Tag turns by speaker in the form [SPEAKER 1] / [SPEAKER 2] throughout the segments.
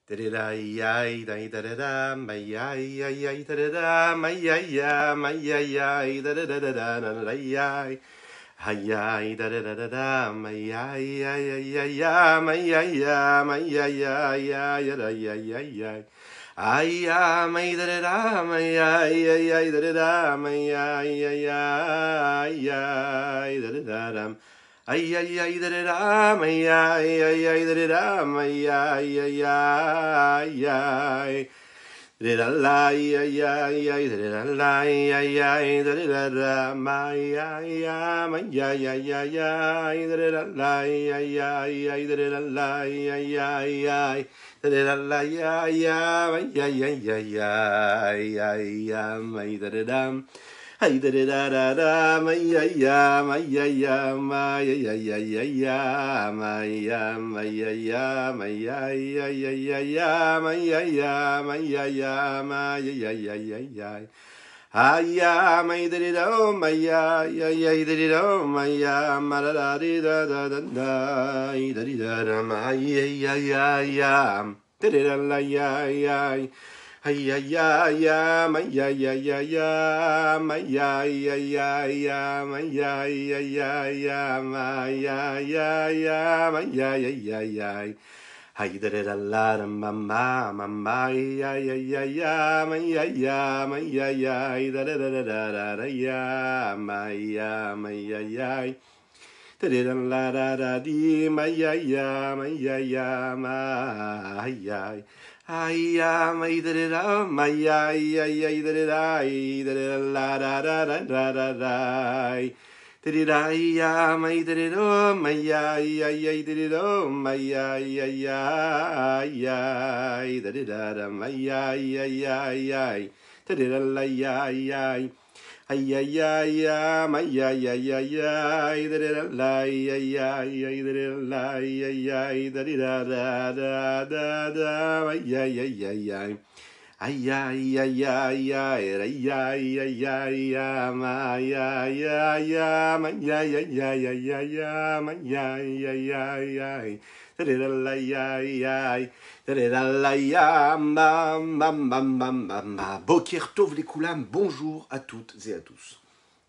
[SPEAKER 1] Da-da-da-yay, da-da-da-da, may-yay, da-da-da, may-yay, may-yay, da-da-da-da-da-da-yay. Hay-yay, da-da-da-da-da, may-yay, may-yay, may-yay, da-da-yay. Ay-ya, may-da-da-da, may-yay, da-da-da, may-yay, da-da-da-dam. Ay ay ay da da da, ay ay ay ay da da da, ay ay ay ay ay. Da da la ay ay ay da da la ay ay da da da, ay ay ay ay ay ay da da la ay ay da da la ay ay da da la ay ay ay da da dam. Hey da da da da da, my ya ya, my ya ya, my ya ya ya ya, my ya ya, my ya ya ya ya, my ya ya, my ya ya, my ya ya ya ya. Hiya, my da da da, my ya ya ya da da da, my ya ma da da da da da da da da, my ya ya ya ya, da da da la ya ya. Ay ay ay ay, my ya ya ya ya, my ya ya ya ya, my ya ya ya ya, my ya ya ya, my ya ya ya ya. Ay da da da la da mama mama ya ya ya ya, my ya ya, my ya ya da da da da da da ya, my ya ya. Da da da la da da di, my ya ya, my ya ya, my ya. Ay ya, my da da da, my ya ya ya da da da la da da da da da da. Da da da ya, my da da da, my ya ya ya da da da, my ya ya ya ya da da da, my ya ya ya ya. Da da da la ya ya. Ay ay ay ay, my ya ya ya ya, da da la ya ya ya da la ya ya da da da da da, my ya ya ya ya. Ay ay ay ay ay ay ay ay, my ya ya ya, my ya ya ya ya ya, my ya ya ya ya. Da da la ya ya. Boker Tov les Koulam, bonjour à toutes et à tous.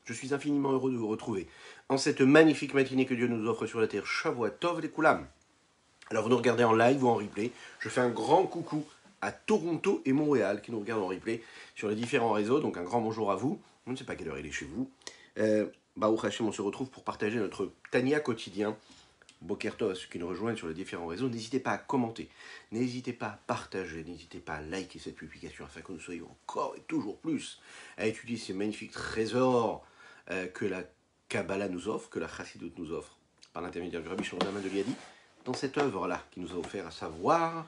[SPEAKER 1] Je suis infiniment heureux de vous retrouver en cette magnifique matinée que Dieu nous offre sur la terre. Shavua Tov les Koulam. Alors vous nous regardez en live ou en replay. Je fais un grand coucou à Toronto et Montréal qui nous regardent en replay sur les différents réseaux. Donc un grand bonjour à vous. Je ne sais pas quelle heure il est chez vous. Baruch Hashem, on se retrouve pour partager notre Tania quotidien. Boker Tov à ceux qui nous rejoignent sur les différents réseaux, n'hésitez pas à commenter, n'hésitez pas à partager, n'hésitez pas à liker cette publication afin que nous soyons encore et toujours plus à étudier ces magnifiques trésors que la Kabbalah nous offre, que la Chassidut nous offre, par l'intermédiaire du Rabbi Shlomo Zalman de Liadi, dans cette œuvre-là qui nous a offert, à savoir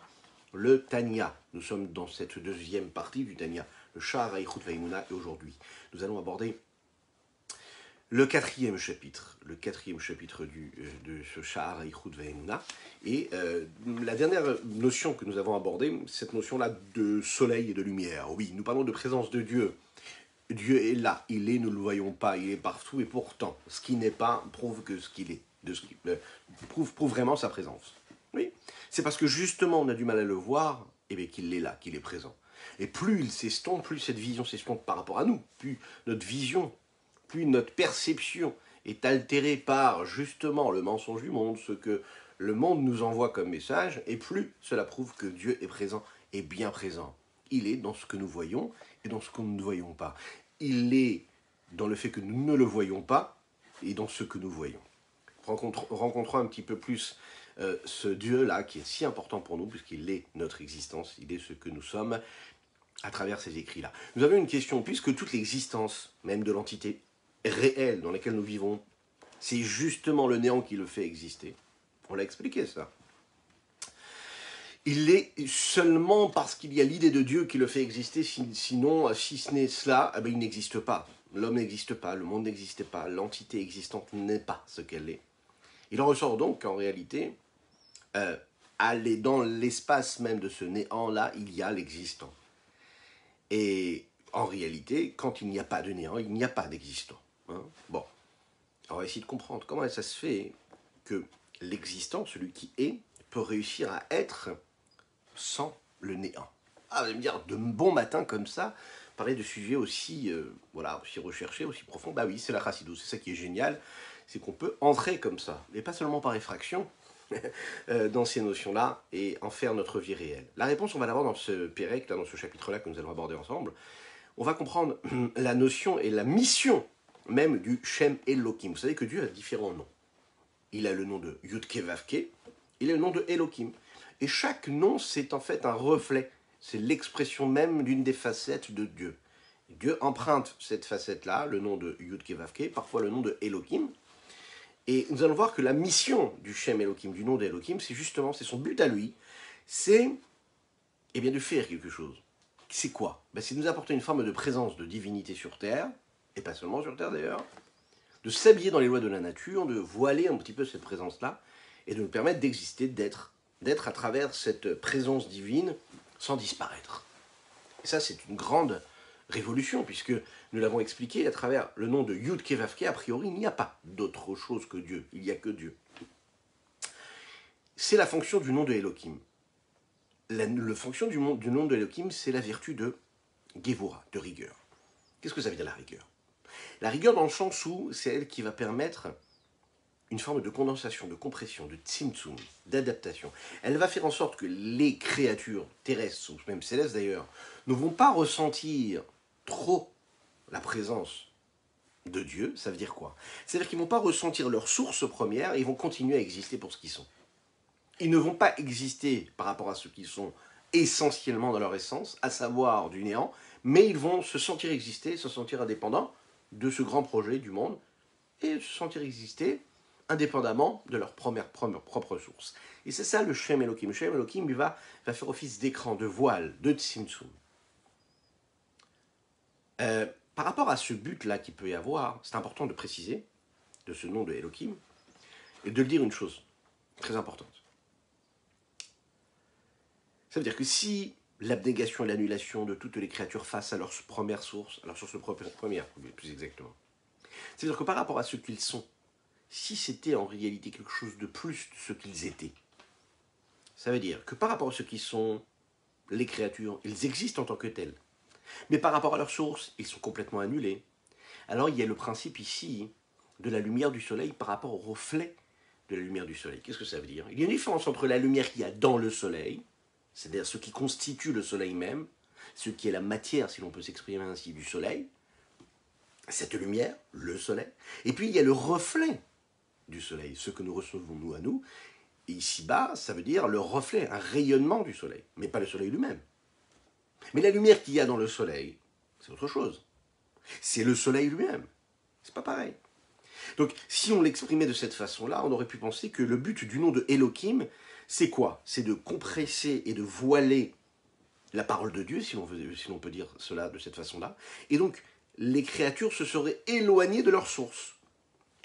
[SPEAKER 1] le Tania. Nous sommes dans cette deuxième partie du Tania, le Sha'ar HaYichud Va'Emunah, et aujourd'hui, nous allons aborder le quatrième chapitre de ce Sha'ar HaYichud Va'Emunah. Et la dernière notion que nous avons abordée, cette notion-là de soleil et de lumière. Oui, nous parlons de présence de Dieu. Dieu est là, il est, nous ne le voyons pas, il est partout, et pourtant, ce qui n'est pas prouve que ce qu'il est, prouve vraiment sa présence. Oui, c'est parce que justement on a du mal à le voir, et bien qu'il est là, qu'il est présent. Et plus il s'estompe, plus cette vision s'estompe par rapport à nous, plus notre vision, plus notre perception est altérée par justement le mensonge du monde, ce que le monde nous envoie comme message, et plus cela prouve que Dieu est présent et bien présent. Il est dans ce que nous voyons et dans ce que nous ne voyons pas. Il est dans le fait que nous ne le voyons pas et dans ce que nous voyons. Rencontrons un petit peu plus ce Dieu-là qui est si important pour nous, puisqu'il est notre existence, il est ce que nous sommes à travers ces écrits-là. Nous avons une question, puisque toute l'existence, même de l'entité réel dans laquelle nous vivons, c'est justement le néant qui le fait exister. On l'a expliqué ça. Il est seulement parce qu'il y a l'idée de Dieu qui le fait exister, sinon, si ce n'est cela, eh bien, il n'existe pas. L'homme n'existe pas, le monde n'existe pas, l'entité existante n'est pas ce qu'elle est. Il en ressort donc qu'en réalité, aller dans l'espace même de ce néant-là, il y a l'existant. Et en réalité, quand il n'y a pas de néant, il n'y a pas d'existant. Hein? Bon, on va essayer de comprendre comment ça se fait que l'existant, celui qui est, peut réussir à être sans le néant. Ah, vous allez me dire, de bon matin comme ça, parler de sujets aussi, aussi recherchés, aussi profonds. Bah oui, c'est la chassidut, c'est ça qui est génial, c'est qu'on peut entrer comme ça, et pas seulement par effraction, dans ces notions-là, et en faire notre vie réelle. La réponse, on va l'avoir dans ce Pérec, là, dans ce chapitre-là que nous allons aborder ensemble. On va comprendre la notion et la mission même du Shem Elohim. Vous savez que Dieu a différents noms. Il a le nom de Yudke Vavke, il a le nom de Elohim. Et chaque nom, c'est en fait un reflet. C'est l'expression même d'une des facettes de Dieu. Dieu emprunte cette facette-là, le nom de Yudke Vavke, parfois le nom de Elohim. Et nous allons voir que la mission du Shem Elohim, du nom d'Elohim, c'est justement, c'est son but à lui, c'est de faire quelque chose. C'est quoi? C'est de nous apporter une forme de présence de divinité sur Terre, et pas seulement sur Terre d'ailleurs, de s'habiller dans les lois de la nature, de voiler un petit peu cette présence-là, et de nous permettre d'exister, d'être à travers cette présence divine sans disparaître. Et ça, c'est une grande révolution, puisque nous l'avons expliqué, à travers le nom de Yud Kevavke, a priori, il n'y a pas d'autre chose que Dieu, il n'y a que Dieu. C'est la fonction du nom de Elohim. La fonction du nom de Elohim, c'est la vertu de Gevura, de rigueur. Qu'est-ce que ça veut dire la rigueur? La rigueur dans le sens où c'est elle qui va permettre une forme de condensation, de compression, de tzimtzum, d'adaptation. Elle va faire en sorte que les créatures terrestres, ou même célestes d'ailleurs, ne vont pas ressentir trop la présence de Dieu. Ça veut dire quoi? C'est-à-dire qu'ils ne vont pas ressentir leur source première et ils vont continuer à exister pour ce qu'ils sont. Ils ne vont pas exister par rapport à ce qu'ils sont essentiellement dans leur essence, à savoir du néant, mais ils vont se sentir exister, se sentir indépendants de ce grand projet du monde, et se sentir exister indépendamment de leur propre source. Et c'est ça le Shem Elohim. Le Shem Elohim va faire office d'écran, de voile, de tzimtzum. Par rapport à ce but-là qu'il peut y avoir, c'est important de préciser, de ce nom de Elohim, et de le dire une chose très importante. Ça veut dire que si l'abnégation et l'annulation de toutes les créatures face à leur première source, à leur source première, plus exactement, c'est-à-dire que par rapport à ce qu'ils sont, si c'était en réalité quelque chose de plus de ce qu'ils étaient, ça veut dire que par rapport à ce qui sont les créatures, ils existent en tant que tels, mais par rapport à leur source, ils sont complètement annulés. Alors il y a le principe ici de la lumière du soleil par rapport au reflet de la lumière du soleil. Qu'est-ce que ça veut dire? Il y a une différence entre la lumière qu'il y a dans le soleil, c'est-à-dire ce qui constitue le soleil même, ce qui est la matière, si l'on peut s'exprimer ainsi, du soleil, cette lumière, le soleil, et puis il y a le reflet du soleil, ce que nous recevons nous à nous, et ici-bas, ça veut dire le reflet, un rayonnement du soleil, mais pas le soleil lui-même. Mais la lumière qu'il y a dans le soleil, c'est autre chose. C'est le soleil lui-même. C'est pas pareil. Donc, si on l'exprimait de cette façon-là, on aurait pu penser que le but du nom de Elohim, c'est quoi? C'est de compresser et de voiler la parole de Dieu, si l'on peut dire cela de cette façon-là. Et donc, les créatures se seraient éloignées de leur source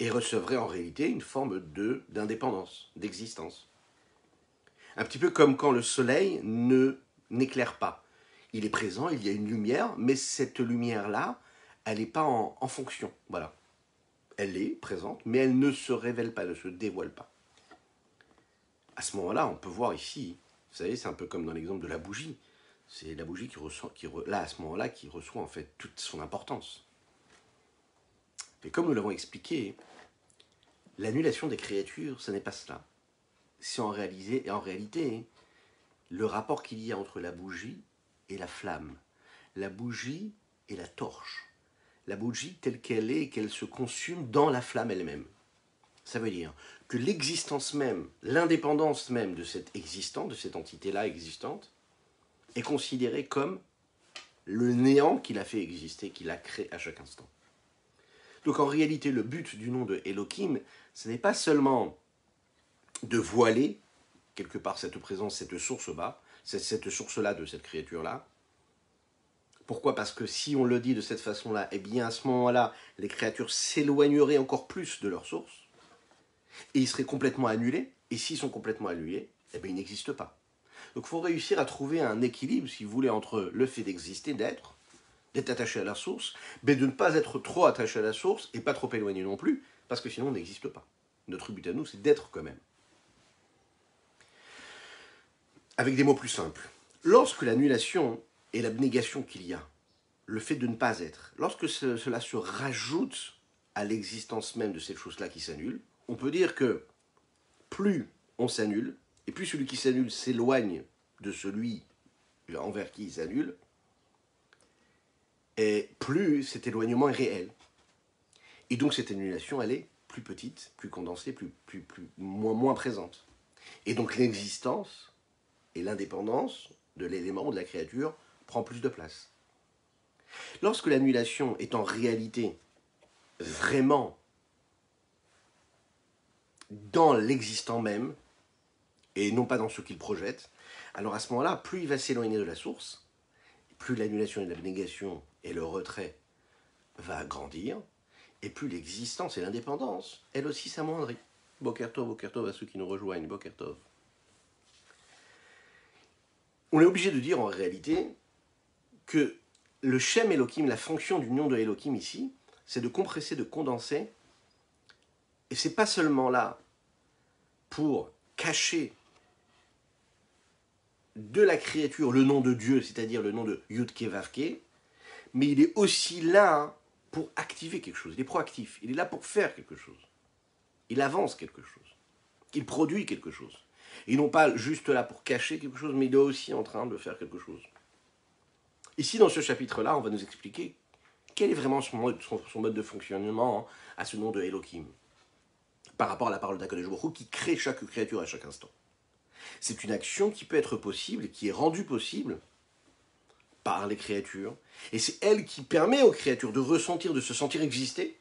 [SPEAKER 1] et recevraient en réalité une forme d'indépendance, d'existence. Un petit peu comme quand le soleil n'éclaire pas. Il est présent, il y a une lumière, mais cette lumière-là, elle n'est pas en fonction. Voilà. Elle est présente, mais elle ne se révèle pas, elle ne se dévoile pas. À ce moment-là, on peut voir ici, vous savez, c'est un peu comme dans l'exemple de la bougie. C'est la bougie à ce moment-là, qui reçoit en fait toute son importance. Et comme nous l'avons expliqué, l'annulation des créatures, ce n'est pas cela. C'est en réalité le rapport qu'il y a entre la bougie et la flamme. La bougie et la torche. La bougie telle qu'elle est et qu'elle se consume dans la flamme elle-même. Ça veut dire que l'existence même, l'indépendance même de cette existence, de cette entité-là existante, est considérée comme le néant qui l'a fait exister, qui l'a créé à chaque instant. Donc en réalité, le but du nom de Elohim, ce n'est pas seulement de voiler quelque part cette présence, cette source-là, cette source-là de cette créature-là. Pourquoi? Parce que si on le dit de cette façon-là, eh bien à ce moment-là, les créatures s'éloigneraient encore plus de leur source, et ils seraient complètement annulés, et s'ils sont complètement annulés, eh bien ils n'existent pas. Donc il faut réussir à trouver un équilibre, si vous voulez, entre le fait d'exister, d'être attaché à la source, mais de ne pas être trop attaché à la source, et pas trop éloigné non plus, parce que sinon on n'existe pas. Notre but à nous, c'est d'être quand même. Avec des mots plus simples. lorsque l'annulation et l'abnégation qu'il y a, le fait de ne pas être, lorsque cela se rajoute à l'existence même de cette chose-là qui s'annule, on peut dire que plus on s'annule, et plus celui qui s'annule s'éloigne de celui envers qui il s'annule, et plus cet éloignement est réel. Et donc cette annulation, elle est plus petite, plus condensée, moins présente. Et donc l'existence et l'indépendance de l'élément ou de la créature prend plus de place. Lorsque l'annulation est en réalité vraiment dans l'existant même, et non pas dans ce qu'il projette, alors à ce moment-là, plus il va s'éloigner de la source, plus l'annulation et l'abnégation et le retrait va grandir, et plus l'existence et l'indépendance, elle aussi, s'amoindrit. Boker Tov à ceux qui nous rejoignent, Boker Tov. On est obligé de dire en réalité que le Shem Elohim, la fonction du nom de Elohim ici, c'est de compresser, de condenser, et c'est pas seulement là pour cacher de la créature le nom de Dieu, c'est-à-dire le nom de Yudke Vavke, mais il est aussi là pour activer quelque chose, il est proactif, il est là pour faire quelque chose, il avance quelque chose, il produit quelque chose. Et non pas juste là pour cacher quelque chose, mais il est aussi en train de faire quelque chose. Ici, dans ce chapitre-là, on va nous expliquer quel est vraiment son mode de fonctionnement à ce nom de Elohim, par rapport à la parole d'Akadosh Baruch Hu qui crée chaque créature à chaque instant. C'est une action qui peut être possible, qui est rendue possible par les créatures, et c'est elle qui permet aux créatures de ressentir, de se sentir exister,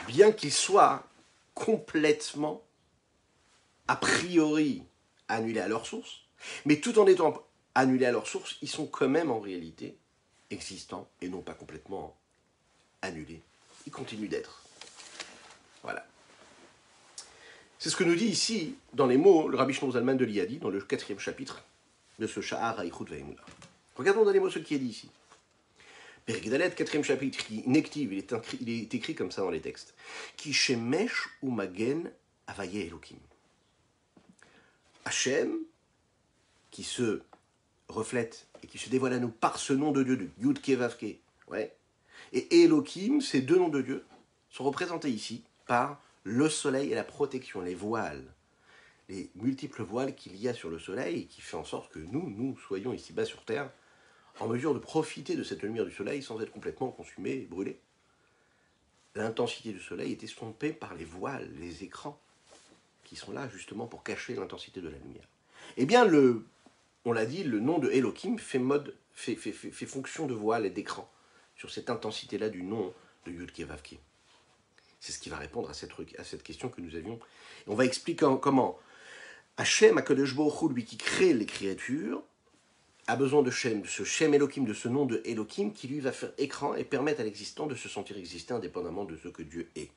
[SPEAKER 1] bien qu'ils soient complètement, a priori, annulés à leur source, mais tout en étant annulés à leur source, ils sont quand même en réalité existants, et non pas complètement annulés. Ils continuent d'être. Voilà. C'est ce que nous dit ici, dans les mots, le Rabbi Shlomo Zalman de Liadi, dans le 4e chapitre de ce Sha'ar Ha'ichut Ve'emunah. Regardons dans les mots ce qui est dit ici. Perek Dalet, 4e chapitre, Nektiv, il est écrit comme ça dans les textes. Ki shemesh ou magen avaye Elokim. Hachem, qui se reflète et qui se dévoile à nous par ce nom de Dieu, de Yudke Vavke, ouais. Et Elokim, ces deux noms de Dieu, sont représentés ici par le soleil et la protection, les voiles, les multiples voiles qu'il y a sur le soleil, et qui fait en sorte que nous soyons ici-bas sur Terre, en mesure de profiter de cette lumière du soleil sans être complètement consumés et brûlés. L'intensité du soleil est estompée par les voiles, les écrans, qui sont là justement pour cacher l'intensité de la lumière. Eh bien, on l'a dit, le nom de Elohim fait fonction de voile et d'écran sur cette intensité-là du nom de Yudke Vavke. C'est ce qui va répondre à cette question que nous avions. Et on va expliquer comment Hachem, HaKadosh Baruch Hu, lui qui crée les créatures, a besoin de ce Shem Elohim, de ce nom de Elohim, qui lui va faire écran et permettre à l'existant de se sentir exister indépendamment de ce que Dieu est.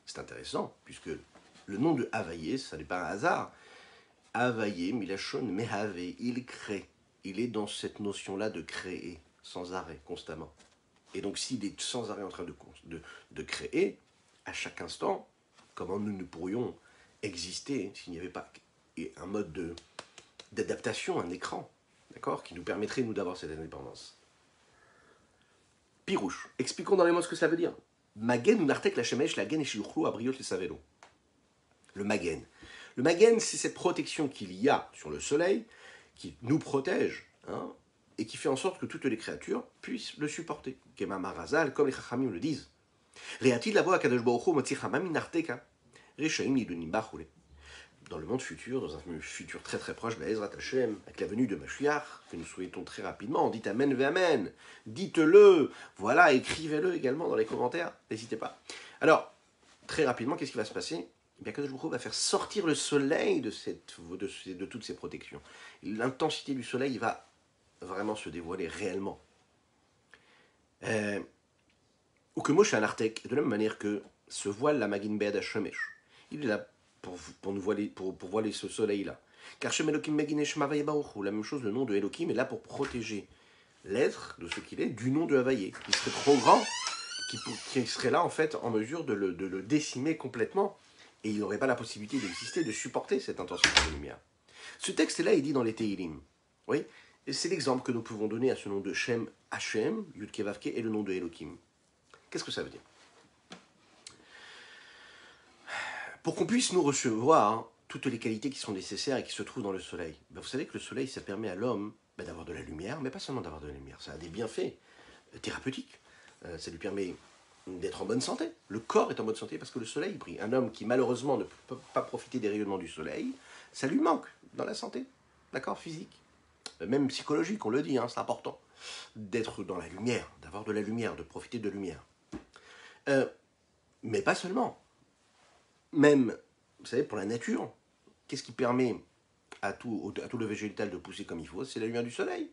[SPEAKER 1] C'est intéressant, puisque le nom de Havaye, ça n'est pas un hasard. Havaye, Milachon, Mehave, il crée. Il est dans cette notion-là de créer, sans arrêt, constamment. Et donc s'il est sans arrêt en train de créer, à chaque instant, comment nous pourrions exister s'il n'y avait pas un mode d'adaptation, un écran, d'accord, qui nous permettrait, nous, d'avoir cette indépendance. Pirouche, expliquons dans les mots ce que ça veut dire. Magen ou nartek la shemesh, la gen et shiluchlu abriot le savelo. Le magen. Le magen, c'est cette protection qu'il y a sur le soleil, qui nous protège, hein, et qui fait en sorte que toutes les créatures puissent le supporter. Kema Marazal, comme les Chachamim le disent. Réati la voix Kadosh Baruch Hu motzi chamam min arteka, reshaim lidunim bachule. Dans le monde futur, dans un futur très très proche, Be'ezrat Hashem, avec la venue de Mashiach, que nous souhaitons très rapidement, on dit Amen ve Amen. Dites-le, voilà, écrivez-le également dans les commentaires, n'hésitez pas. Alors, très rapidement, qu'est-ce qui va se passer? Eh bien, Kadosh Baruch Hu va faire sortir le soleil de toutes ces protections. L'intensité du soleil va vraiment se dévoiler réellement. Ou que Moshe Anartek, de la même manière que ce voile, la Magin Be'ad HaShemesh, il est là pour nous voiler, pour voiler ce soleil-là. Car Shem Elokim Megin Eshma Havaye Baruch Hu, la même chose, le nom de Elokim est là pour protéger l'être de ce qu'il est, du nom de Havaye, qui serait trop grand, qui serait là en fait en mesure de le décimer complètement, et il n'aurait pas la possibilité d'exister, de supporter cette intensité de lumière. Ce texte-là est dit dans les Tehillim. Oui, et c'est l'exemple que nous pouvons donner à ce nom de Shem, Hashem, Yud-Ke Vav-Ke, et le nom de Elohim. Qu'est-ce que ça veut dire? Pour qu'on puisse nous recevoir toutes les qualités qui sont nécessaires et qui se trouvent dans le soleil. Ben, vous savez que le soleil, ça permet à l'homme d'avoir de la lumière, mais pas seulement d'avoir de la lumière, ça a des bienfaits thérapeutiques. Ça lui permet d'être en bonne santé. Le corps est en bonne santé parce que le soleil brille. Un homme qui malheureusement ne peut pas profiter des rayonnements du soleil, ça lui manque dans la santé, d'accord, physique, même psychologique, on le dit, hein, c'est important d'être dans la lumière, d'avoir de la lumière, de profiter de lumière. Mais pas seulement. Même, vous savez, pour la nature, qu'est-ce qui permet à tout le végétal de pousser comme il faut? C'est la lumière du soleil.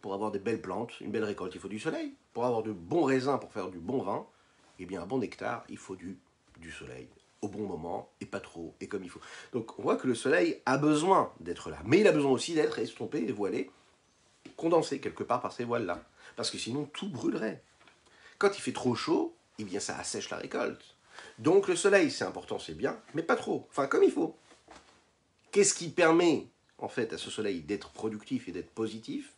[SPEAKER 1] Pour avoir des belles plantes, une belle récolte, il faut du soleil. Pour avoir de bons raisins, pour faire du bon vin, eh bien un bon nectar, il faut du soleil. Au bon moment, et pas trop, et comme il faut. Donc on voit que le soleil a besoin d'être là. Mais il a besoin aussi d'être estompé et voilé, condensé quelque part par ces voiles-là. Parce que sinon, tout brûlerait. Quand il fait trop chaud, eh bien ça assèche la récolte. Donc le soleil, c'est important, c'est bien, mais pas trop. Enfin, comme il faut. Qu'est-ce qui permet, en fait, à ce soleil d'être productif et d'être positif?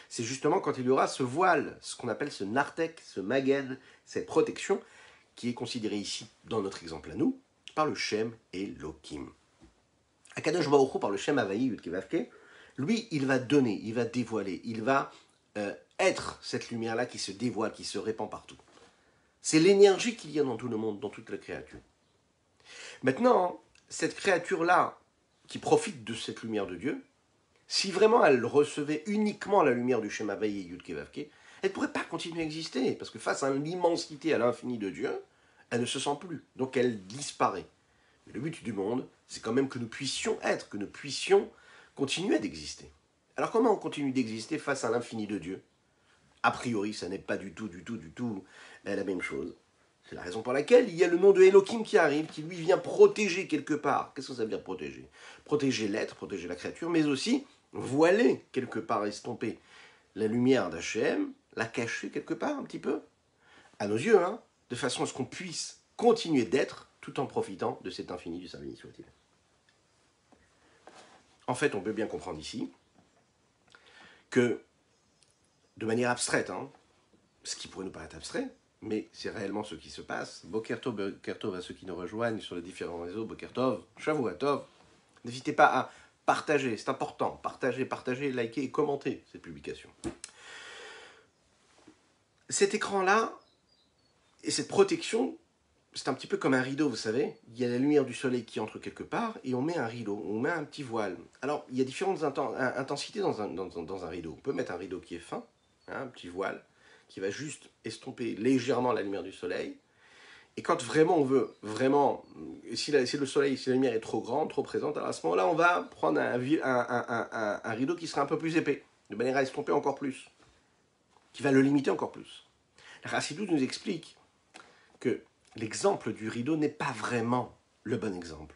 [SPEAKER 1] C'est justement quand il y aura ce voile, ce qu'on appelle ce nartek, ce maged, cette protection, qui est considérée ici, dans notre exemple à nous, par le Shem et l'Okim. Akadosh Baruch Hu, par le Shem Havaï, Yud-Ke Vav-Ke, lui, il va donner, il va dévoiler, il va être cette lumière-là qui se dévoile, qui se répand partout. C'est l'énergie qu'il y a dans tout le monde, dans toute la créature. Maintenant, cette créature-là, qui profite de cette lumière de Dieu, si vraiment elle recevait uniquement la lumière du Shem Havaï et Yud-Ke Vav-Ke, elle ne pourrait pas continuer à exister, parce que face à l'immensité, à l'infini de Dieu, elle ne se sent plus, donc elle disparaît. Mais le but du monde, c'est quand même que nous puissions être, que nous puissions continuer d'exister. Alors comment on continue d'exister face à l'infini de Dieu? A priori, ça n'est pas du tout la même chose. C'est la raison pour laquelle il y a le nom de Elohim qui arrive, qui lui vient protéger quelque part. Qu'est-ce que ça veut dire protéger? Protéger l'être, protéger la créature, mais aussi voiler quelque part, estomper la lumière d'Hachem, la cacher quelque part un petit peu, à nos yeux, hein, de façon à ce qu'on puisse continuer d'être tout en profitant de cet infini du Saint béni soit-il. En fait, on peut bien comprendre ici que, de manière abstraite, hein, ce qui pourrait nous paraître abstrait, mais c'est réellement ce qui se passe. Boker Tov à ceux qui nous rejoignent sur les différents réseaux, Boker Tov, Shavua Tov. N'hésitez pas à partager, c'est important. Partagez, likez et commentez cette publication. Cet écran-là, et cette protection, c'est un petit peu comme un rideau, vous savez. Il y a la lumière du soleil qui entre quelque part, et on met un rideau, on met un petit voile. Alors, il y a différentes intensités dans un rideau. On peut mettre un rideau qui est fin, hein, un petit voile, qui va juste estomper légèrement la lumière du soleil. Et quand vraiment on veut, si le soleil, si la lumière est trop grande, trop présente, alors à ce moment-là, on va prendre un rideau qui sera un peu plus épais, de manière à estomper encore plus, qui va le limiter encore plus. La Chassidut nous explique que l'exemple du rideau n'est pas vraiment le bon exemple.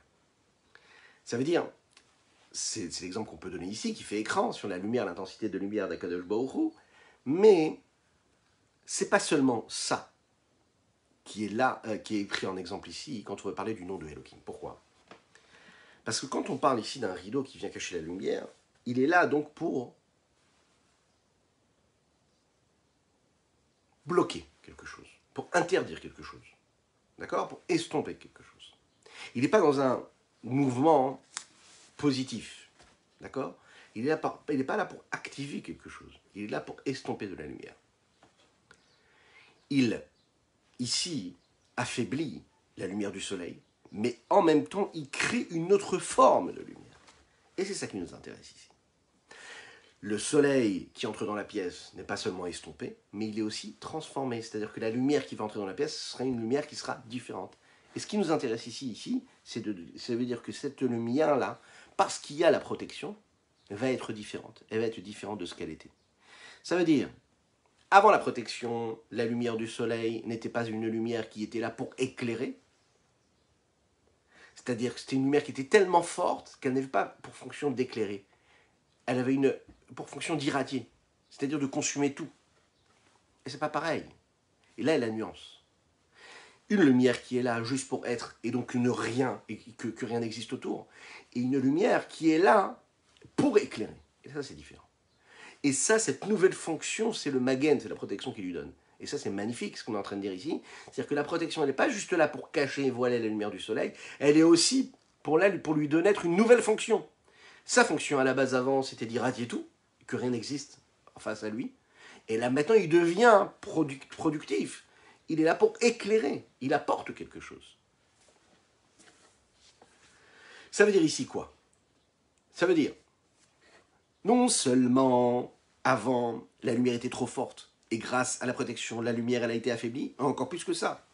[SPEAKER 1] Ça veut dire, c'est l'exemple qu'on peut donner ici, qui fait écran sur la lumière, l'intensité de lumière d'Akadosh Baruch Hu, mais c'est pas seulement ça qui est là, qui est pris en exemple ici, quand on veut parler du nom de Elohim. Pourquoi? Parce que quand on parle ici d'un rideau qui vient cacher la lumière, il est là donc pour bloquer quelque chose, pour interdire quelque chose, d'accord? Pour estomper quelque chose. Il n'est pas dans un mouvement positif, d'accord? Il n'est pas là pour activer quelque chose, il est là pour estomper de la lumière. Il, ici, affaiblit la lumière du soleil, mais en même temps, il crée une autre forme de lumière. Et c'est ça qui nous intéresse ici. Le soleil qui entre dans la pièce n'est pas seulement estompé, mais il est aussi transformé. C'est-à-dire que la lumière qui va entrer dans la pièce sera une lumière qui sera différente. Et ce qui nous intéresse ici, ça veut dire que cette lumière-là, parce qu'il y a la protection, va être différente. Elle va être différente de ce qu'elle était. Ça veut dire, avant la protection, la lumière du soleil n'était pas une lumière qui était là pour éclairer. C'est-à-dire que c'était une lumière qui était tellement forte qu'elle n'avait pas pour fonction d'éclairer. Elle avait pour fonction d'irradier, c'est-à-dire de consumer tout. Et c'est pas pareil. Et là est la nuance. Une lumière qui est là juste pour être, et donc que rien n'existe autour, et une lumière qui est là pour éclairer. Et ça, c'est différent. Et ça, cette nouvelle fonction, c'est le magen, c'est la protection qu'il lui donne. Et ça, c'est magnifique, ce qu'on est en train de dire ici. C'est-à-dire que la protection, elle n'est pas juste là pour cacher et voiler la lumière du soleil, elle est aussi pour lui donner une nouvelle fonction. Sa fonction à la base avant, c'était d'irradier tout, que rien n'existe face à lui. Et là maintenant, il devient productif. Il est là pour éclairer. Il apporte quelque chose. Ça veut dire ici quoi? Ça veut dire, non seulement avant, la lumière était trop forte, et grâce à la protection, la lumière elle a été affaiblie, encore plus que ça.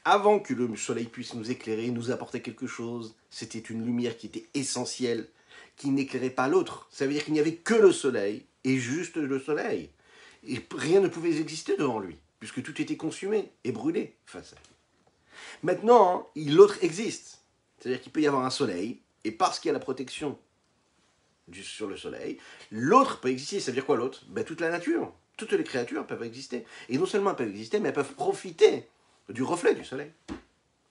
[SPEAKER 1] Avant que le soleil puisse nous éclairer, nous apporter quelque chose, c'était une lumière qui était essentielle, qui n'éclairait pas l'autre. Ça veut dire qu'il n'y avait que le soleil, et juste le soleil. Et rien ne pouvait exister devant lui, puisque tout était consumé et brûlé face à lui. Maintenant, l'autre existe. C'est-à-dire qu'il peut y avoir un soleil, et parce qu'il y a la protection sur le soleil, l'autre peut exister. Ça veut dire quoi l'autre? Toute la nature, toutes les créatures peuvent exister. Et non seulement elles peuvent exister, mais elles peuvent profiter du reflet du soleil.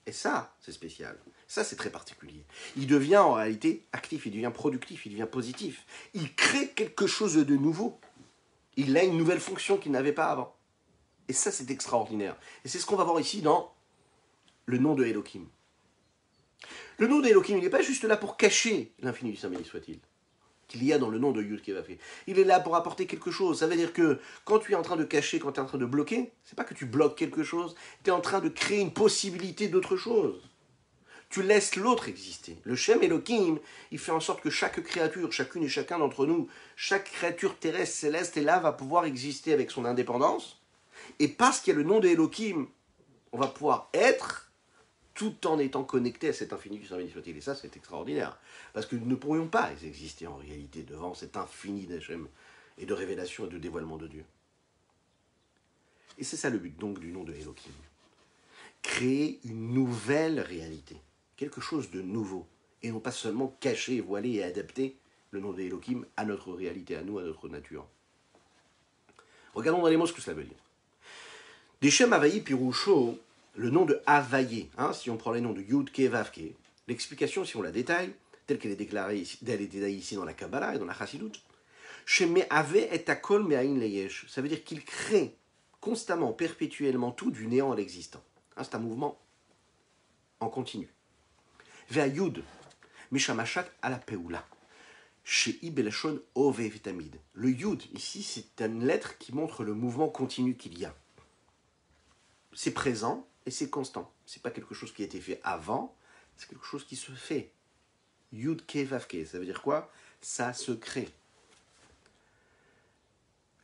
[SPEAKER 1] Et ça, c'est spécial. Ça, c'est très particulier. Il devient en réalité actif, il devient productif, il devient positif. Il crée quelque chose de nouveau. Il a une nouvelle fonction qu'il n'avait pas avant. Et ça, c'est extraordinaire. Et c'est ce qu'on va voir ici dans le nom de Elohim. Le nom d'Elohim, il n'est pas juste là pour cacher l'infini du Saint béni soit-il, qu'il y a dans le nom de Yud Kevavke. Il est là pour apporter quelque chose. Ça veut dire que quand tu es en train de cacher, quand tu es en train de bloquer, c'est pas que tu bloques quelque chose, tu es en train de créer une possibilité d'autre chose. Tu laisses l'autre exister. Le Shem Elohim, il fait en sorte que chaque créature, chacune et chacun d'entre nous, chaque créature terrestre, céleste, est là, va pouvoir exister avec son indépendance. Et parce qu'il y a le nom de Elohim, on va pouvoir être tout en étant connecté à cet infini du Saint béni soit-il. Et ça, c'est extraordinaire. Parce que nous ne pourrions pas exister en réalité devant cet infini d'Hachem et de révélation et de dévoilement de Dieu. Et c'est ça le but donc du nom de Elohim. Créer une nouvelle réalité. Quelque chose de nouveau. Et non pas seulement cacher, voiler et adapter le nom de Elohim à notre réalité, à nous, à notre nature. Regardons dans les mots ce que cela veut dire. Deshem Havayi Piroucho, le nom de Havaye, si on prend les noms de Yud Ke Vav Ke, l'explication, si on la détaille, telle qu'elle est déclarée, elle est détaillée ici dans la Kabbalah et dans la Chassidut, Sheme Ave et Akol Me'ain Leyesh, ça veut dire qu'il crée constamment, perpétuellement tout du néant à l'existant. C'est un mouvement en continu. Vea Yud, Mishamachat à la Peula. Chez Ibelashon Ove Vitamid. Le Yud, ici, c'est une lettre qui montre le mouvement continu qu'il y a. C'est présent et c'est constant. C'est pas quelque chose qui a été fait avant, c'est quelque chose qui se fait. Yud Ke Vav Ke, ça veut dire quoi? Ça se crée.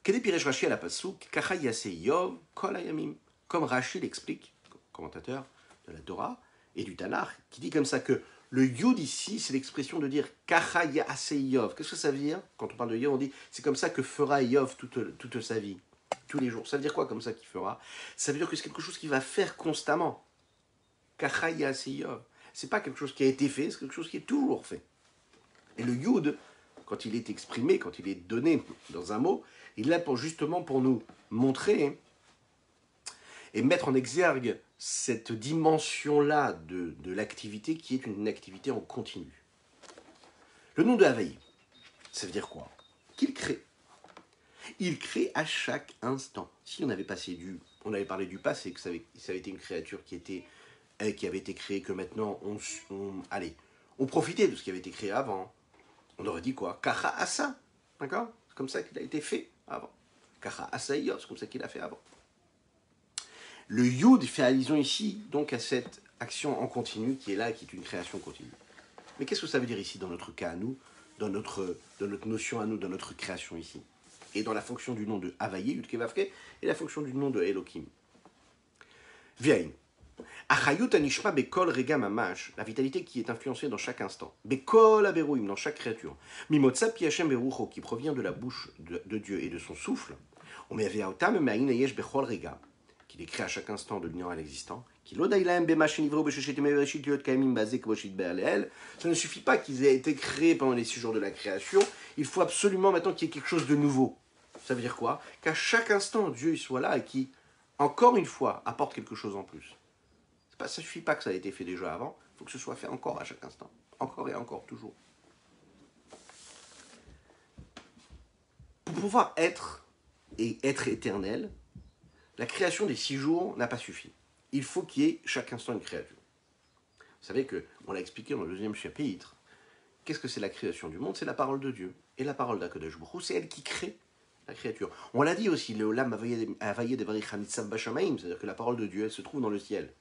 [SPEAKER 1] Kede Piresh Rashi à la Passouk, Kacha Yase Yov Kol Hayamim. Comme Rashi l'explique, commentateur de la Torah et du Tanakh, qui dit comme ça que le Yud ici, c'est l'expression de dire Kacha Yase Yov. Qu'est-ce que ça veut dire? Quand on parle de Yov, on dit c'est comme ça que fera Yov toute sa vie. Tous les jours. Ça veut dire quoi comme ça qu'il fera? Ça veut dire que c'est quelque chose qu'il va faire constamment. Kachaya Seyov. C'est pas quelque chose qui a été fait, c'est quelque chose qui est toujours fait. Et le Yud, quand il est exprimé, quand il est donné dans un mot, il est là justement pour nous montrer et mettre en exergue cette dimension-là de l'activité qui est une activité en continu. Le nom de Havaï, ça veut dire quoi? Qu'il crée. Il crée à chaque instant. Si on avait parlé du passé, que ça avait été une créature qui avait été créée, que maintenant on profitait de ce qui avait été créé avant. On aurait dit quoi? Kacha Asa, d'accord? C'est comme ça qu'il a été fait avant. Kacha Asa Yod, c'est comme ça qu'il a fait avant. Le Yud fait allusion ici donc à cette action en continu qui est là, qui est une création continue. Mais qu'est-ce que ça veut dire ici dans notre cas à nous, dans notre notion à nous, dans notre création ici? Et dans la fonction du nom de Havaye, Yud Ke Vav Ke, et la fonction du nom de Elohim. Viaïn. Achayut anishma bekol rega mamash, la vitalité qui est influencée dans chaque instant. Bekol aberouim, dans chaque créature. Mimotsa pi Hashem berucho, qui provient de la bouche de Dieu et de son souffle. Omeveautam me'ain yesh bechol rega, qu'il est créé à chaque instant de l'union à l'existant. Ça ne suffit pas qu'ils aient été créés pendant les 6 jours de la création, il faut absolument maintenant qu'il y ait quelque chose de nouveau. Ça veut dire quoi? Qu'à chaque instant, Dieu soit là et qui, encore une fois, apporte quelque chose en plus. Ça ne suffit pas que ça ait été fait déjà avant, il faut que ce soit fait encore à chaque instant. Encore et encore, toujours. pouvoir être et être éternel, la création des 6 jours n'a pas suffi. Il faut qu'il y ait chaque instant une créature. Vous savez qu'on l'a expliqué dans le 2e chapitre. Qu'est-ce que c'est la création du monde? C'est la parole de Dieu. Et la parole d'Akadosh Baruch Hu, c'est elle qui crée la créature. On l'a dit aussi, le Olam Avaye Devarich Hanitzav Bashamaim, c'est-à-dire que la parole de Dieu, elle se trouve dans le ciel.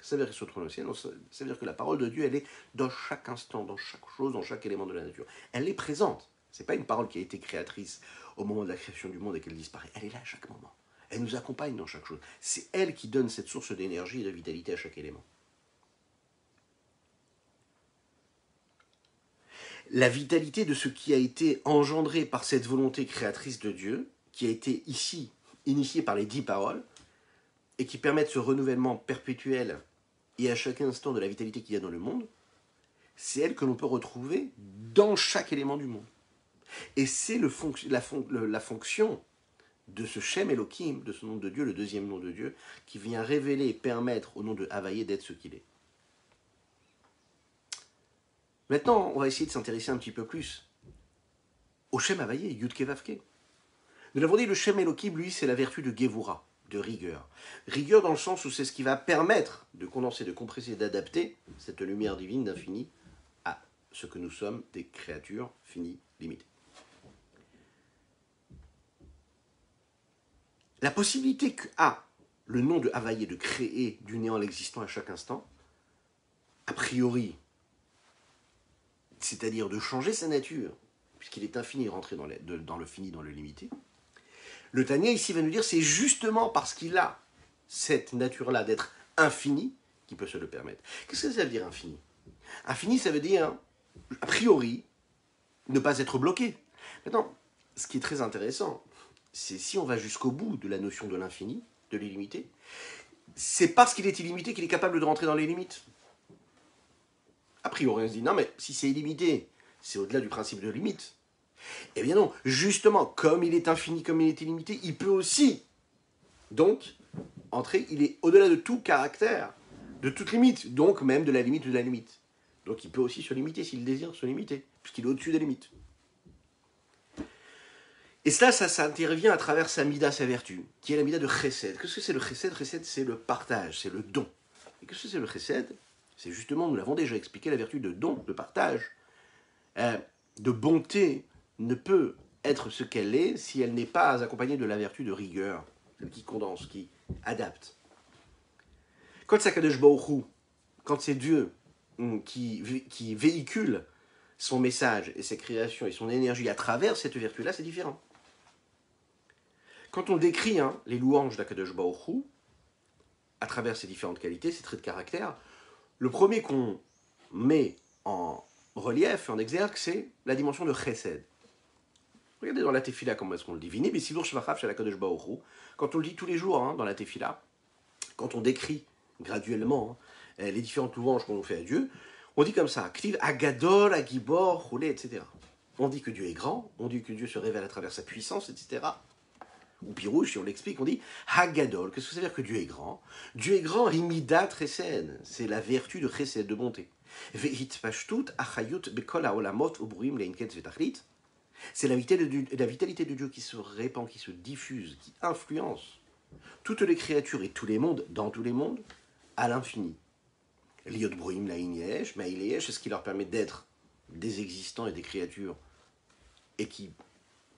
[SPEAKER 1] Ça veut dire qu'elle se trouve dans le ciel, ça veut dire que la parole de Dieu, elle est dans chaque instant, dans chaque chose, dans chaque élément de la nature. Elle est présente. Ce n'est pas une parole qui a été créatrice au moment de la création du monde et qu'elle disparaît. Elle est là à chaque moment. Elle nous accompagne dans chaque chose. C'est elle qui donne cette source d'énergie et de vitalité à chaque élément. La vitalité de ce qui a été engendré par cette volonté créatrice de Dieu, qui a été ici initiée par les 10 paroles, et qui permettent ce renouvellement perpétuel et à chaque instant de la vitalité qu'il y a dans le monde, c'est elle que l'on peut retrouver dans chaque élément du monde. Et c'est la fonction de ce Shem Elohim, de ce nom de Dieu, le 2e nom de Dieu, qui vient révéler et permettre au nom de Havaïe d'être ce qu'il est. Maintenant, on va essayer de s'intéresser un petit peu plus au Shem Havaïe, Yud-Ke Vav-Ke. Nous l'avons dit, le Shem Elohim, lui, c'est la vertu de Gevura, de rigueur. Rigueur dans le sens où c'est ce qui va permettre de condenser, de compresser, d'adapter cette lumière divine d'infini à ce que nous sommes, des créatures finies, limitées. La possibilité qu'a le nom de Havaïe de créer du néant l'existant à chaque instant, a priori, c'est-à-dire de changer sa nature, puisqu'il est infini, rentré dans le fini, dans le limité, le Tanya ici va nous dire c'est justement parce qu'il a cette nature-là d'être infini qu'il peut se le permettre. Qu'est-ce que ça veut dire infini? Infini, ça veut dire, a priori, ne pas être bloqué. Maintenant, ce qui est très intéressant, c'est si on va jusqu'au bout de la notion de l'infini, de l'illimité, c'est parce qu'il est illimité qu'il est capable de rentrer dans les limites. A priori, on se dit, non mais si c'est illimité, c'est au-delà du principe de limite. Eh bien non, justement, comme il est infini, comme il est illimité, il peut aussi, donc, entrer, il est au-delà de tout caractère, de toute limite, donc même de la limite de la limite. Donc il peut aussi se limiter s'il désire se limiter, puisqu'il est au-dessus des limites. Et cela, ça intervient à travers sa mida, sa vertu, qui est la mida de chesed. Qu'est-ce que c'est le chesed? Chesed, c'est le partage, c'est le don. Et qu'est-ce que c'est le chesed? C'est justement, nous l'avons déjà expliqué, la vertu de don, de partage, de bonté, ne peut être ce qu'elle est si elle n'est pas accompagnée de la vertu de rigueur, celle qui condense, qui adapte. Quand c'est Kadosh Baruch Hu, quand c'est Dieu qui véhicule son message et ses créations et son énergie à travers cette vertu-là, c'est différent. Quand on décrit les louanges d'Akadosh Baruch Hu, à travers ses différentes qualités, ses traits de caractère, le premier qu'on met en relief, en exergue, c'est la dimension de chesed. Regardez dans la Tefila comment est-ce qu'on le dit. Vini b'sidur shvachav shel HaKadosh Baruch Hu. Quand on le dit tous les jours dans la Tefila, quand on décrit graduellement les différentes louanges qu'on fait à Dieu, on dit comme ça, Ktiv agadol agibor roulé, etc. On dit que Dieu est grand, on dit que Dieu se révèle à travers sa puissance, etc. Ou pirouche, si on l'explique, on dit Hagadol. Qu'est-ce que ça veut dire que Dieu est grand? Dieu est grand, Rimidat Chesed. C'est la vertu de Chesed, de bonté. Vehit pashtut achayut bekol haolamot ubruim leinket vetachlit. C'est la vitalité de Dieu qui se répand, qui se diffuse, qui influence toutes les créatures et tous les mondes, dans tous les mondes, à l'infini. Liot bruim lain yesh, maïl yesh, c'est ce qui leur permet d'être des existants et des créatures et qui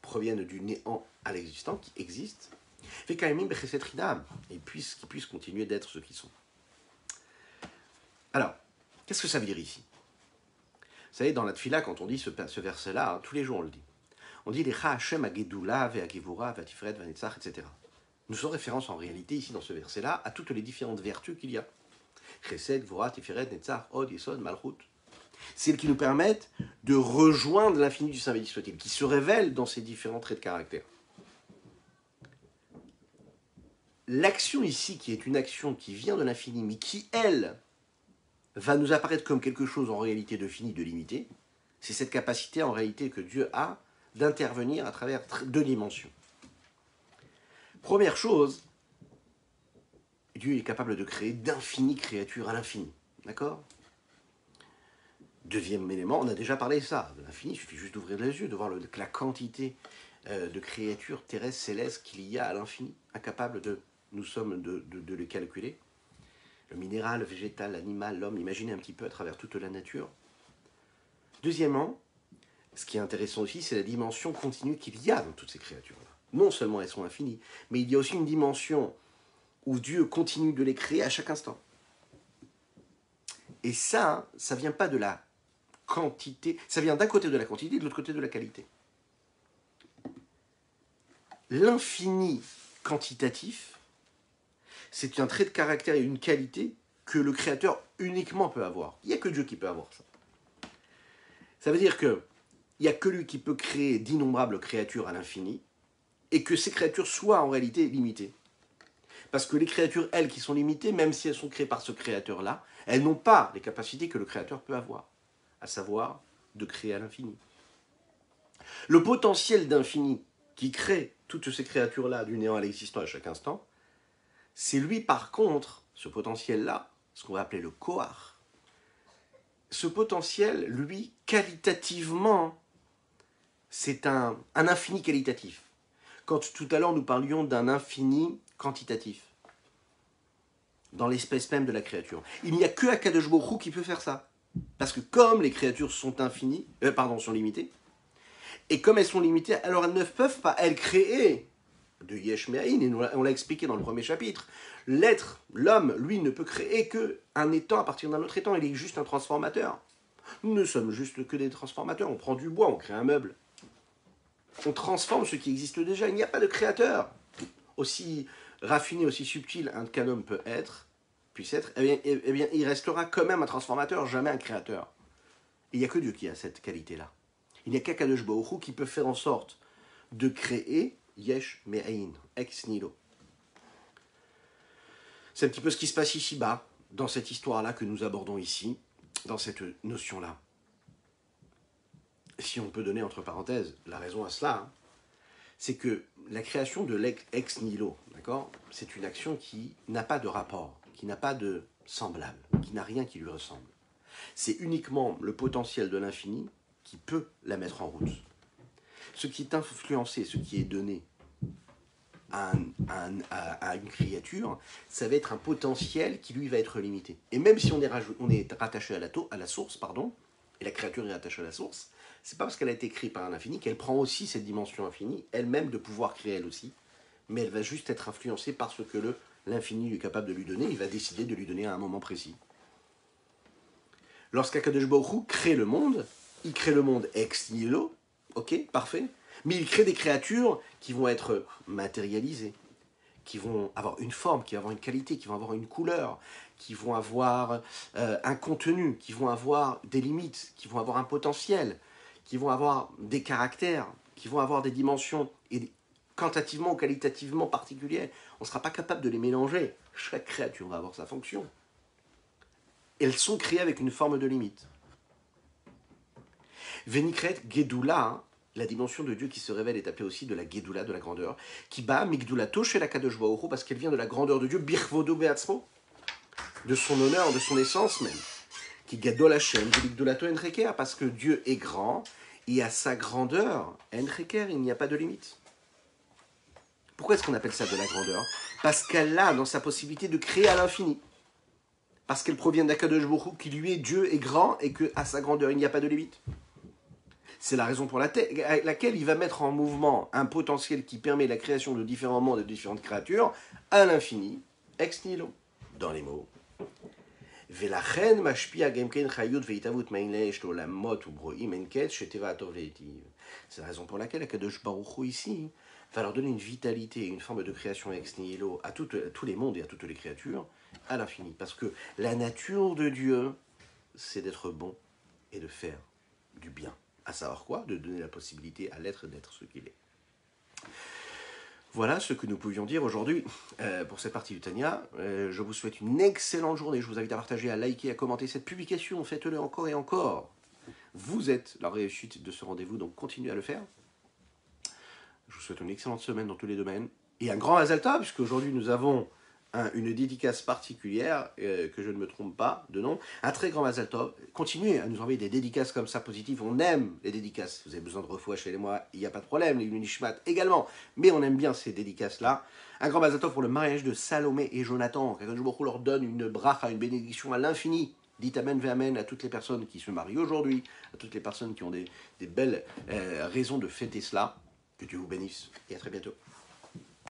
[SPEAKER 1] proviennent du néant à l'existant, qui existent, et qui puissent continuer d'être ce qu'ils sont. Alors, qu'est-ce que ça veut dire ici? Vous savez, dans la Tfila, quand on dit ce verset-là, tous les jours on le dit. On dit Lecha Hashem Agedula ve'agevura ve'atiferet ve'netzach, etc. Nous faisons référence en réalité ici dans ce verset-là à toutes les différentes vertus qu'il y a. Chesed, Gvura, Tiferet, Netzach, Od, Yesod, Malchut. Celles qui nous permettent de rejoindre l'infini du Saint béni soit-il, qui se révèle dans ces différents traits de caractère. L'action ici, qui est une action qui vient de l'infini, mais qui, elle, va nous apparaître comme quelque chose en réalité de fini, de limité, c'est cette capacité en réalité que Dieu a d'intervenir à travers deux dimensions. Première chose, Dieu est capable de créer d'infinies créatures à l'infini. D'accord? Deuxième élément, on a déjà parlé de ça. De l'infini, il suffit juste d'ouvrir les yeux, de voir la quantité de créatures terrestres, célestes qu'il y a à l'infini, incapables nous sommes de les calculer. Le minéral, le végétal, l'animal, l'homme, imaginez un petit peu à travers toute la nature. Deuxièmement, ce qui est intéressant aussi, c'est la dimension continue qu'il y a dans toutes ces créatures-là. Non seulement elles sont infinies, mais il y a aussi une dimension où Dieu continue de les créer à chaque instant. Et ça vient pas de la quantité, ça vient d'un côté de la quantité et de l'autre côté de la qualité. L'infini quantitatif, c'est un trait de caractère et une qualité que le Créateur uniquement peut avoir. Il n'y a que Dieu qui peut avoir ça. Ça veut dire que il n'y a que lui qui peut créer d'innombrables créatures à l'infini, et que ces créatures soient en réalité limitées. Parce que les créatures, elles, qui sont limitées, même si elles sont créées par ce créateur-là, elles n'ont pas les capacités que le créateur peut avoir, à savoir de créer à l'infini. Le potentiel d'infini qui crée toutes ces créatures-là du néant à l'existant à chaque instant, c'est lui par contre, ce potentiel-là, ce qu'on va appeler le Kohar. Ce potentiel, lui, qualitativement, c'est un infini qualitatif. Quand tout à l'heure nous parlions d'un infini quantitatif, dans l'espèce même de la créature. Il n'y a que Akadosh Baruch Hu qui peut faire ça. Parce que comme les créatures sont infinies, sont limitées, et comme elles sont limitées, alors elles ne peuvent pas, elles, créer de Yesh Me'ain, et on l'a expliqué dans le premier chapitre, l'être, l'homme, lui, ne peut créer qu'un étang à partir d'un autre étang, il est juste un transformateur. Nous ne sommes juste que des transformateurs, on prend du bois, on crée un meuble. On transforme ce qui existe déjà, il n'y a pas de créateur. Aussi raffiné, aussi subtil qu'un homme puisse être, eh bien, il restera quand même un transformateur, jamais un créateur. Et il n'y a que Dieu qui a cette qualité-là. Il n'y a qu'Akadosh Baruch Hu qui peut faire en sorte de créer Yesh Me'ain, ex nihilo. C'est un petit peu ce qui se passe ici-bas, dans cette histoire-là que nous abordons ici, dans cette notion-là. Si on peut donner entre parenthèses la raison à cela, c'est que la création de l'ex nihilo, d'accord, c'est une action qui n'a pas de rapport, qui n'a pas de semblable, qui n'a rien qui lui ressemble. C'est uniquement le potentiel de l'infini qui peut la mettre en route. Ce qui est influencé, ce qui est donné à une créature, ça va être un potentiel qui lui va être limité. Et même si on est rattaché à la source, pardon, et la créature est rattachée à la source, c'est pas parce qu'elle a été créée par un infini qu'elle prend aussi cette dimension infinie, elle-même de pouvoir créer elle aussi, mais elle va juste être influencée par ce que l'infini est capable de lui donner, il va décider de lui donner à un moment précis. Lorsqu'Akadosh Baruch Hu crée le monde, il crée le monde ex nihilo, ok, parfait, mais il crée des créatures qui vont être matérialisées, qui vont avoir une forme, qui vont avoir une qualité, qui vont avoir une couleur, qui vont avoir un contenu, qui vont avoir des limites, qui vont avoir un potentiel, qui vont avoir des caractères, qui vont avoir des dimensions et quantitativement ou qualitativement particulières. On ne sera pas capable de les mélanger. Chaque créature va avoir sa fonction. Elles sont créées avec une forme de limite. Venikret Gedula, la dimension de Dieu qui se révèle est appelée aussi de la Gedula, de la grandeur, qui bat Migdulato chez la Kadosh Baruch Hu, parce qu'elle vient de la grandeur de Dieu, Birvodo Beatzmo, de son honneur, de son essence même, qui Gadol Hashem, de Migdulato Enreker, parce que Dieu est grand, et à sa grandeur, Enreker, il n'y a pas de limite. Pourquoi est-ce qu'on appelle ça de la grandeur? Parce qu'elle a dans sa possibilité de créer à l'infini. Parce qu'elle provient d'Akadosh Baruch Hu, qui lui est Dieu, est grand, et qu'à sa grandeur, il n'y a pas de limite. C'est la raison pour laquelle il va mettre en mouvement un potentiel qui permet la création de différents mondes et de différentes créatures à l'infini, ex nihilo, dans les mots. C'est la raison pour laquelle Akadosh Baruch Hu ici va leur donner une vitalité et une forme de création ex nihilo à tous les mondes et à toutes les créatures à l'infini. Parce que la nature de Dieu, c'est d'être bon et de faire du bien. À savoir quoi? De donner la possibilité à l'être d'être ce qu'il est. Voilà ce que nous pouvions dire aujourd'hui pour cette partie du Tanya. Je vous souhaite une excellente journée. Je vous invite à partager, à liker, à commenter cette publication. Faites-le encore et encore. Vous êtes la réussite de ce rendez-vous, donc continuez à le faire. Je vous souhaite une excellente semaine dans tous les domaines. Et un grand Hazal Tov, puisque aujourd'hui nous avons une dédicace particulière, que je ne me trompe pas de nom, un très grand Mazal Tov. Continuez à nous envoyer des dédicaces comme ça positives, on aime les dédicaces. Vous avez besoin de refoua chez les moi, il n'y a pas de problème, les Nishmat également, mais on aime bien ces dédicaces-là. Un grand Mazal Tov pour le mariage de Salomé et Jonathan, qu'Akadosh Baruch Hu leur donne une bracha, une bénédiction à l'infini. Dites Amen ve Amen à toutes les personnes qui se marient aujourd'hui, à toutes les personnes qui ont des belles raisons de fêter cela. Que Dieu vous bénisse et à très bientôt.